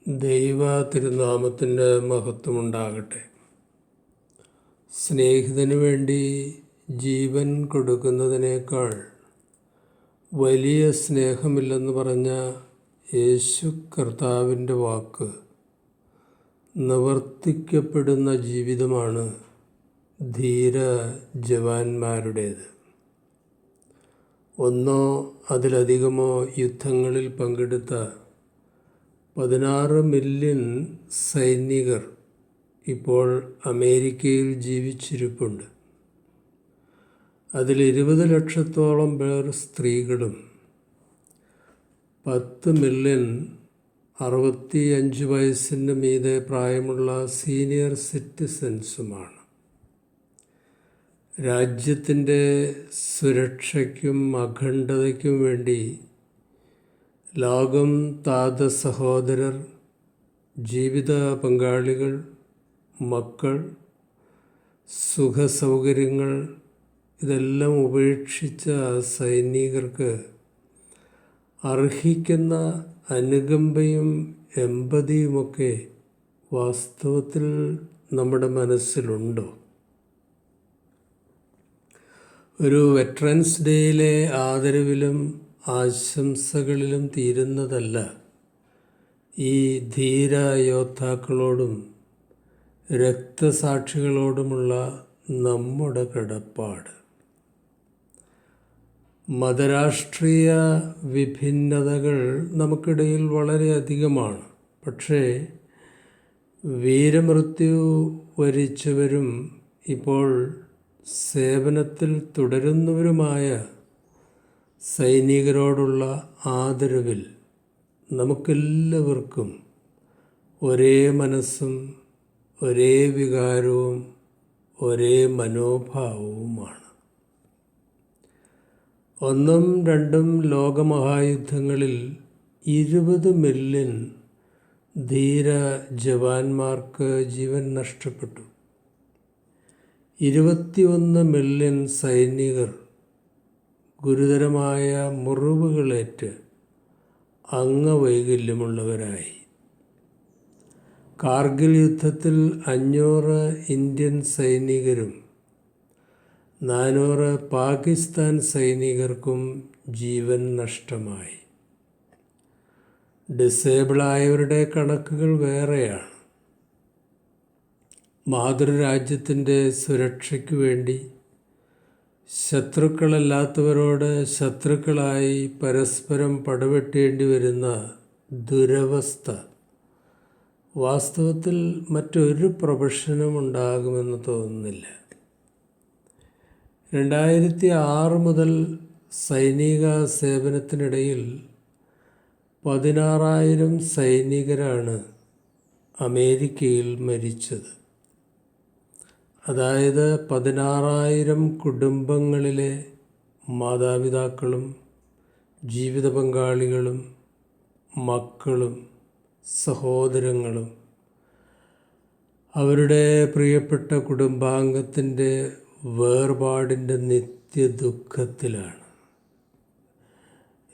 ദൈവ തിരുനാമത്തിൻ്റെ മഹത്വമുണ്ടാകട്ടെ. സ്നേഹിതനു വേണ്ടി ജീവൻ കൊടുക്കുന്നതിനേക്കാൾ വലിയ സ്നേഹമില്ലെന്ന് പറഞ്ഞ യേശു കർത്താവിൻ്റെ വാക്ക് നിവർത്തിക്കപ്പെടുന്ന ജീവിതമാണ് ധീര ജവാന്മാരുടേത്. ഒന്നോ അതിലധികമോ യുദ്ധങ്ങളിൽ പങ്കെടുത്ത 16 മില്യൺ സൈനികർ ഇപ്പോൾ അമേരിക്കയിൽ ജീവിച്ചിരിപ്പുണ്ട്. അതിൽ 20 ലക്ഷത്തോളം പേർ സ്ത്രീകളും 10 മില്യൺ 65 വയസ്സിന് മീതെ പ്രായമുള്ള സീനിയർ സിറ്റിസൻസുമാണ്. രാജ്യത്തിൻ്റെ സുരക്ഷയ്ക്കും അഖണ്ഡതയ്ക്കും വേണ്ടി ലോകം താത സഹോദരർ, ജീവിത പങ്കാളികൾ, മക്കൾ, സുഖസൗകര്യങ്ങൾ ഇതെല്ലാം ഉപേക്ഷിച്ച സൈനികർക്ക് അർഹിക്കുന്ന അനുകമ്പയും എമ്പതിയുമൊക്കെ വാസ്തവത്തിൽ നമ്മുടെ മനസ്സിലുണ്ടോ? ഒരു വെറ്ററൻസ് ഡേയിലെ ആദരവിലും ആശംസകളിലും തീരുന്നതല്ല ഈ ധീര യോദ്ധാക്കളോടും രക്തസാക്ഷികളോടുമുള്ള നമ്മുടെ കടപ്പാട്. മതരാഷ്ട്രീയ വിഭിന്നതകൾ നമുക്കിടയിൽ വളരെയധികമാണ്. പക്ഷേ വീരമൃത്യു വരിച്ചവരും ഇപ്പോൾ സേവനത്തിൽ തുടരുന്നവരുമായ സൈനികരോടുള്ള ആദരവിൽ നമുക്കെല്ലാവർക്കും ഒരേ മനസ്സും ഒരേ വികാരവും ഒരേ മനോഭാവവുമാണ്. 1ഉം 2ഉം ലോകമഹായുദ്ധങ്ങളിൽ 20 മില്യൺ ധീര ജവാന്മാർക്ക് ജീവൻ നഷ്ടപ്പെട്ടു. 21 മില്യൺ സൈനികർ ഗുരുതരമായ മുറിവുകളേറ്റ് അംഗവൈകല്യമുള്ളവരായി. കാർഗിൽ യുദ്ധത്തിൽ 500 ഇന്ത്യൻ സൈനികരും 400 പാകിസ്ഥാൻ സൈനികർക്കും ജീവൻ നഷ്ടമായി. ഡിസേബിളായവരുടെ കണക്കുകൾ വേറെയാണ്. മാതൃരാജ്യത്തിൻ്റെ സുരക്ഷയ്ക്ക് വേണ്ടി ശത്രുക്കളല്ലാത്തവരോട് ശത്രുക്കളായി പരസ്പരം പടവെട്ടേണ്ടി വരുന്ന ദുരവസ്ഥ വാസ്തവത്തിൽ മറ്റൊരു പ്രൊഫഷനും ഉണ്ടാകുമെന്ന് തോന്നുന്നില്ല. 2006 മുതൽ സൈനിക സേവനത്തിനിടയിൽ 16,000 സൈനികരാണ് അമേരിക്കയിൽ മരിച്ചത്. അതായത് 16,000 കുടുംബങ്ങളിലെ മാതാപിതാക്കളും ജീവിത പങ്കാളികളും മക്കളും സഹോദരങ്ങളും അവരുടെ പ്രിയപ്പെട്ട കുടുംബാംഗത്തിൻ്റെ വേർപാടിൻ്റെ നിത്യദുഃഖത്തിലാണ്.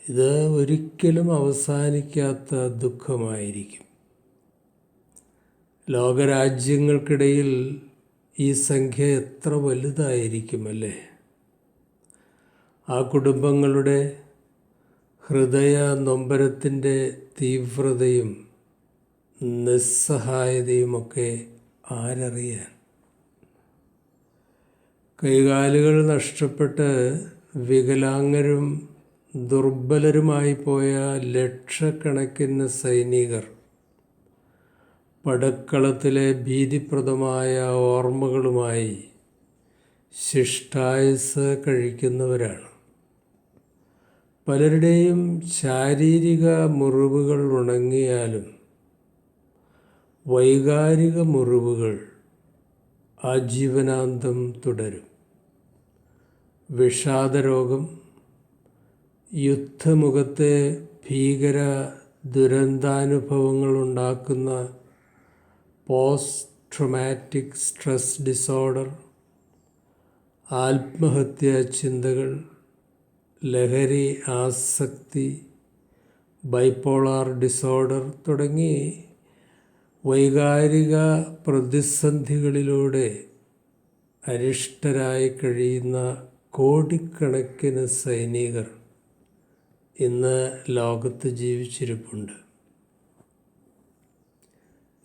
ഇത് ഒരിക്കലും അവസാനിക്കാത്ത ദുഃഖമായിരിക്കും. ലോകരാജ്യങ്ങൾക്കിടയിൽ ഈ സംഖ്യ എത്ര വലുതായിരിക്കും അല്ലേ? ആ കുടുംബങ്ങളുടെ ഹൃദയ നൊമ്പരത്തിൻ്റെ തീവ്രതയും നിസ്സഹായതയുമൊക്കെ ആരറിയാൻ? കൈകാലുകൾ നഷ്ടപ്പെട്ട് വികലാംഗരും ദുർബലരുമായി പോയ ലക്ഷക്കണക്കിന് സൈനികർ പടക്കളത്തിലെ ഭീതിപ്രദമായ ഓർമ്മകളുമായി ശിഷ്ടായുസ് കഴിക്കുന്നവരാണ്. പലരുടെയും ശാരീരിക മുറിവുകൾ ഉണങ്ങിയാലും വൈകാരിക മുറിവുകൾ ആജീവനാന്തം തുടരും. വിഷാദരോഗം, യുദ്ധമുഖത്തെ ഭീകര ദുരന്താനുഭവങ്ങൾ ഉണ്ടാക്കുന്ന പോസ്റ്റ് ട്രോമാറ്റിക് സ്ട്രെസ് ഡിസോർഡർ, ആത്മഹത്യാ ചിന്തകൾ, ലഹരി ആസക്തി, ബൈപോളാർ ഡിസോർഡർ തുടങ്ങി വൈകാരിക പ്രതിസന്ധികളിലൂടെ അരിഷ്ടരായി കഴിയുന്ന കോടിക്കണക്കിന് സൈനികർ ഇന്ന് ലോകത്ത് ജീവിച്ചിരിപ്പുണ്ട്.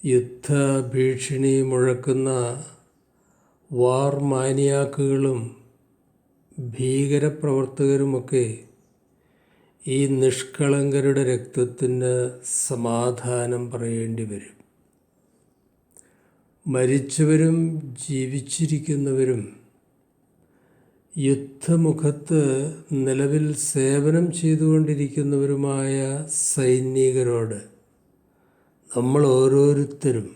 യുദ്ധഭീഷണി മുഴക്കുന്ന വാർ മാനിയാക്കുകളും ഭീകരപ്രവർത്തകരുമൊക്കെ ഈ നിഷ്കളങ്കരുടെ രക്തത്തിന് സമാധാനം പറയേണ്ടി വരും. മരിച്ചവരും ജീവിച്ചിരിക്കുന്നവരും യുദ്ധമുഖത്ത് നിലവിൽ സേവനം ചെയ്തുകൊണ്ടിരിക്കുന്നവരുമായ സൈനികരോട് നമ്മൾ ഓരോരുത്തരും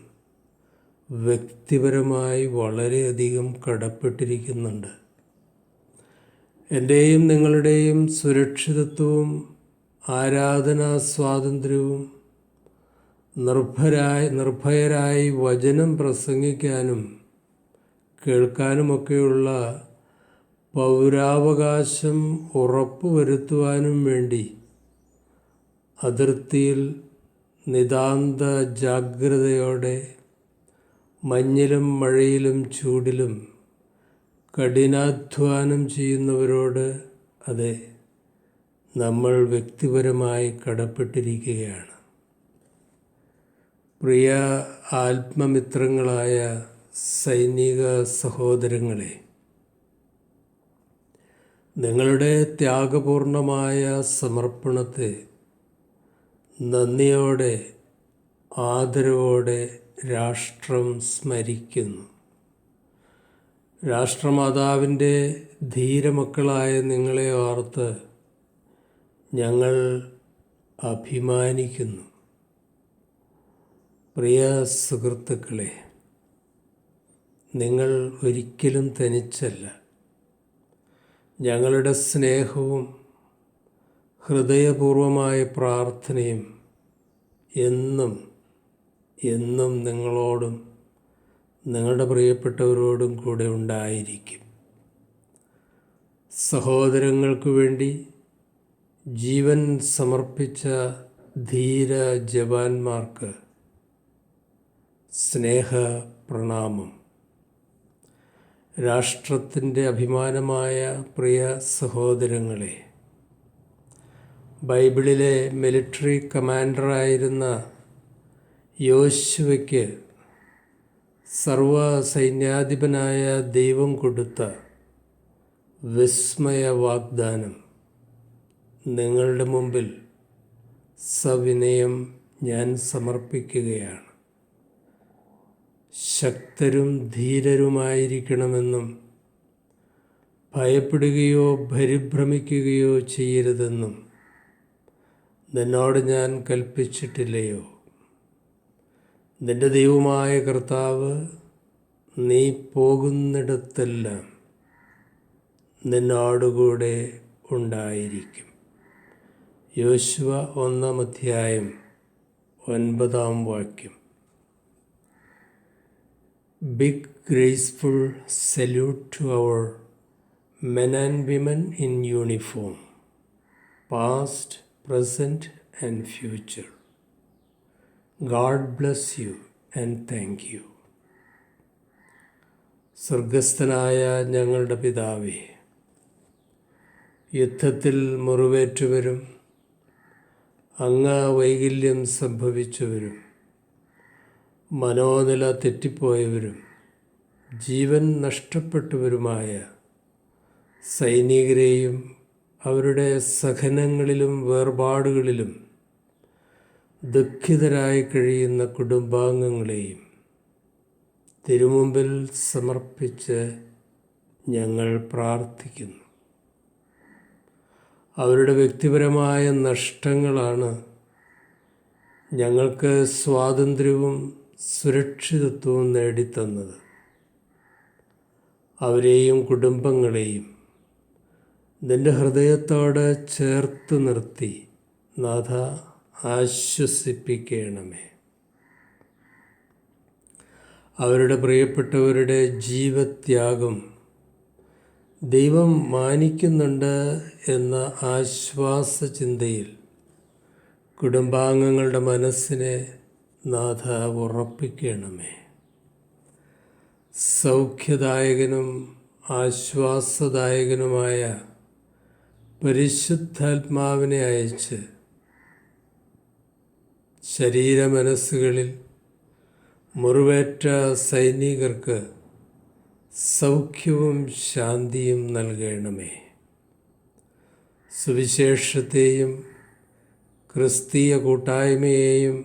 വ്യക്തിപരമായി വളരെയധികം കടപ്പെട്ടിരിക്കുന്നുണ്ട്. എൻ്റെയും നിങ്ങളുടെയും സുരക്ഷിതത്വവും ആരാധനാ സ്വാതന്ത്ര്യവും നിർഭയരായി വചനം പ്രസംഗിക്കാനും കേൾക്കാനുമൊക്കെയുള്ള പൗരാവകാശം ഉറപ്പുവരുത്തുവാനും വേണ്ടി അതിർത്തിയിൽ നിതാന്ത ജാഗ്രതയോടെ മഞ്ഞിലും മഴയിലും ചൂടിലും കഠിനാധ്വാനം ചെയ്യുന്നവരോട് അതെ, നമ്മൾ വ്യക്തിപരമായി കടപ്പെട്ടിരിക്കുകയാണ്. പ്രിയ ആത്മമിത്രങ്ങളായ സൈനിക സഹോദരങ്ങളെ, നിങ്ങളുടെ ത്യാഗപൂർണമായ സമർപ്പണത്തെ നന്ദിയോടെ ആദരവോടെ രാഷ്ട്രം സ്മരിക്കുന്നു. രാഷ്ട്രമാതാവിൻ്റെ ധീരമക്കളായ നിങ്ങളെ ഓർത്ത് ഞങ്ങൾ അഭിമാനിക്കുന്നു. പ്രിയ സുഹൃത്തുക്കളെ, നിങ്ങൾ ഒരിക്കലും തനിച്ചല്ല. ഞങ്ങളുടെ സ്നേഹവും ഹൃദയപൂർവമായ പ്രാർത്ഥനയും എന്നും നിങ്ങളോടും നിങ്ങളുടെ പ്രിയപ്പെട്ടവരോടും കൂടെ ഉണ്ടായിരിക്കും. സഹോദരങ്ങൾക്ക് വേണ്ടി ജീവൻ സമർപ്പിച്ച ധീര ജവാന്മാർക്ക് സ്നേഹ പ്രണാമം. രാഷ്ട്രത്തിൻ്റെ അഭിമാനമായ പ്രിയ സഹോദരങ്ങളെ, ബൈബിളിലെ മിലിറ്ററി കമാൻഡറായിരുന്ന യോശുവയ്ക്ക് സർവ്വസൈന്യാധിപനായ ദൈവം കൊടുത്ത വിസ്മയ വാഗ്ദാനം നിങ്ങളുടെ മുമ്പിൽ സവിനയം ഞാൻ സമർപ്പിക്കുകയാണ്. ശക്തരും ധീരരുമായിരിക്കണമെന്നും ഭയപ്പെടുകയോ പരിഭ്രമിക്കുകയോ ചെയ്യരുതെന്നും നിന്നോട് ഞാൻ കൽപ്പിച്ചിട്ടില്ലയോ? നിന്റെ ദൈവമായ കർത്താവ് നീ പോകുന്നിടത്തെല്ലാം നിന്നോടുകൂടെ ഉണ്ടായിരിക്കും. യോശുവ 1:9. Big graceful salute to our men and women in uniform, past, present and future. God bless you and thank you. സ്വർഗസ്ഥനായ ഞങ്ങളുടെ പിതാവേ, യുദ്ധത്തിൽ മുറിവേറ്റവരും അംഗവൈകല്യം സംഭവിച്ചവരും മനോനില തെറ്റിപ്പോയവരും ജീവൻ നഷ്ടപ്പെട്ടവരുമായ സൈനികരെയും അവരുടെ സഹനങ്ങളിലും വേർപാടുകളിലും ദുഃഖിതരായി കഴിയുന്ന കുടുംബാംഗങ്ങളെയും തിരുമുമ്പിൽ സമർപ്പിച്ച് ഞങ്ങൾ പ്രാർത്ഥിക്കുന്നു. അവരുടെ വ്യക്തിപരമായ നഷ്ടങ്ങളാണ് ഞങ്ങൾക്ക് സ്വാതന്ത്ര്യവും സുരക്ഷിതത്വവും നേടിത്തന്നത്. അവരെയും കുടുംബങ്ങളെയും നിൻ്റെ ഹൃദയത്തോട് ചേർത്ത് നിർത്തി നാഥ ആശ്വസിപ്പിക്കണമേ. അവരുടെ പ്രിയപ്പെട്ടവരുടെ ജീവത്യാഗം ദൈവം മാനിക്കുന്നുണ്ട് എന്ന ആശ്വാസ ചിന്തയിൽ കുടുംബാംഗങ്ങളുടെ മനസ്സിനെ നാഥ ഉറപ്പിക്കണമേ. സൗഖ്യദായകനും ആശ്വാസദായകനുമായ പരിശുദ്ധാത്മാവിനെ അയച്ച് ശരീരമനസ്സുകളിൽ മുറിവേറ്റ സൈനികർക്ക് സൗഖ്യവും ശാന്തിയും നൽകണമേ. സുവിശേഷത്തെയും ക്രിസ്തീയ കൂട്ടായ്മയെയും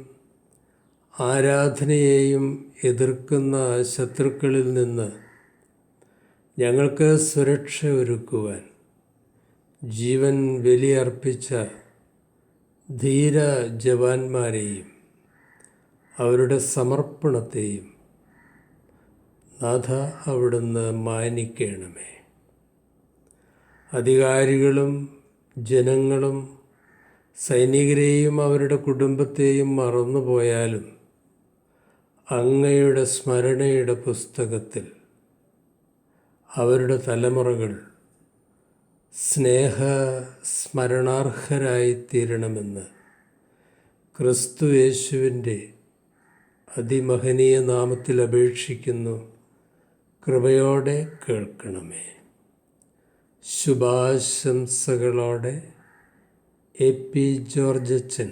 ആരാധനയെയും എതിർക്കുന്ന ശത്രുക്കളിൽ നിന്ന് ഞങ്ങൾക്ക് സുരക്ഷ ഒരുക്കുവാൻ ജീവൻ ബലിയർപ്പിച്ച ധീര ജവാന്മാരെയും അവരുടെ സമർപ്പണത്തെയും നാഥ അവിടുന്ന് മാനിക്കണമേ. അധികാരികളും ജനങ്ങളും സൈനികരെയും അവരുടെ കുടുംബത്തെയും മറന്നുപോയാലും അങ്ങയുടെ സ്മരണയുടെ പുസ്തകത്തിൽ അവരുടെ തലമുറകൾ സ്മരണാർഹരായിത്തീരണമെന്ന് ക്രിസ്തു യേശുവിൻ്റെ അതിമഹനീയ നാമത്തിൽ അപേക്ഷിക്കുന്നു. കൃപയോടെ കേൾക്കണമേ. ശുഭാശംസകളോടെ എ പി ജോർജ് അച്ഛൻ.